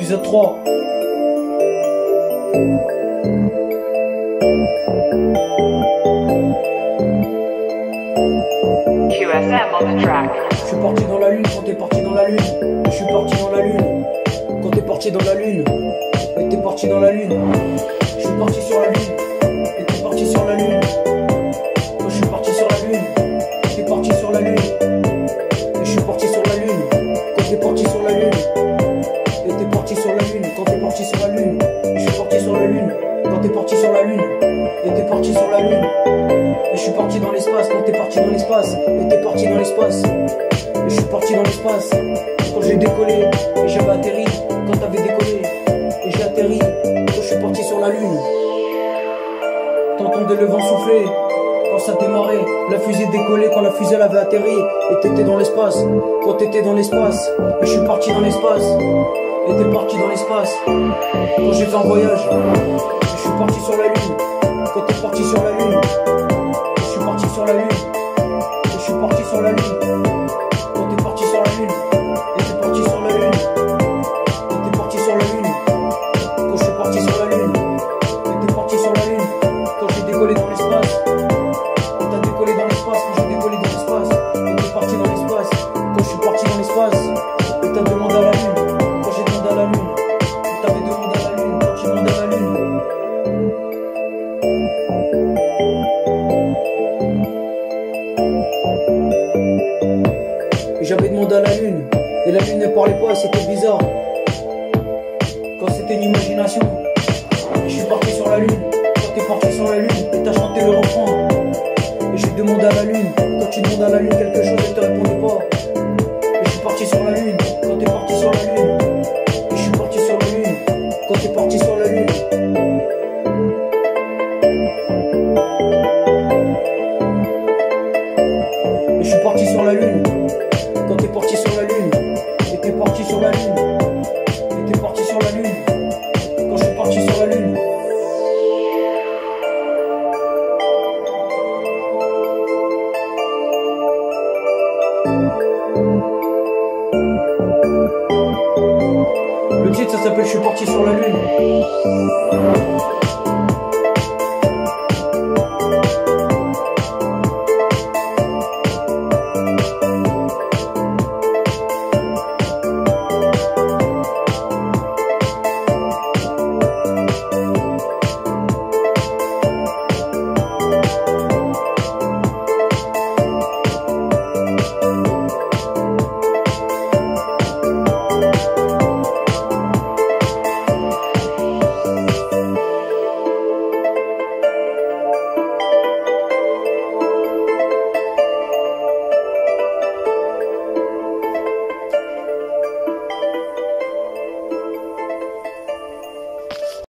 épisode 3. QSM on the track. Je suis parti dans la lune quand t'es parti dans la lune. Je suis parti dans la lune quand t'es parti dans la lune. Et t'es parti dans la lune. Je suis parti sur la lune. Et t'es parti sur la lune. Quand je suis parti sur la lune. T'es parti sur la lune. Et je suis parti sur la lune. Quand t'es parti sur la lune. Et t'es parti sur la lune. Quand t'es parti sur la lune. Et je suis parti sur la lune. Quand t'es parti sur la lune. Et t'es parti sur la lune. Et je suis parti dans l'espace quand t'es parti dans l'espace. Et t'es parti dans l'espace. Et je suis parti dans l'espace quand j'ai décollé. Et j'avais atterri quand t'avais décollé. Et j'ai atterri quand je suis parti sur la lune. T'entendais le vent souffler quand ça démarrait. La fusée décollait quand la fusée elle avait atterri. Et t'étais dans l'espace quand t'étais dans l'espace. Et je suis parti dans l'espace. Et t'es parti dans l'espace quand j'ai fait un voyage. Et je suis parti sur la lune quand t'es parti sur la lune. Et je suis parti sur la lune. Et je suis parti sur la lune. Quand t'es parti sur la lune. Et t'es parti sur la lune. Et t'es parti sur la lune. Quand je suis parti sur la lune. Et t'es parti sur la lune. Quand j'ai décollé dans l'espace. Quand t'as décollé dans l'espace. Quand j'ai décollé dans l'espace. Et t'es parti dans l'espace. Quand je suis parti dans l'espace. Et t'as demandé à la lune. Quand j'ai demandé à la lune. Et t'avais demandé à la lune. Quand j'ai demandé à la lune. Et j'avais demandé à la lune. Et la lune ne parlait pas et c'était bizarre. Quand c'était une imagination. Et je suis parti sur la lune. Quand t'es parti sur la lune. Et t'as chanté le refrain. Et j'ai demandé à la lune. Quand tu demandes à la lune quelque chose, elle te répondait pas. Et je suis parti sur la lune. Quand t'es parti sur la lune. Et je suis parti sur la lune. Quand t'es parti sur la lune. Et je suis parti sur la lune. Quand t'es parti sur la lune. Et t'es parti sur la lune. Et t'es parti sur la lune. Quand je suis parti sur la lune. Le titre ça s'appelle Je suis parti sur la lune.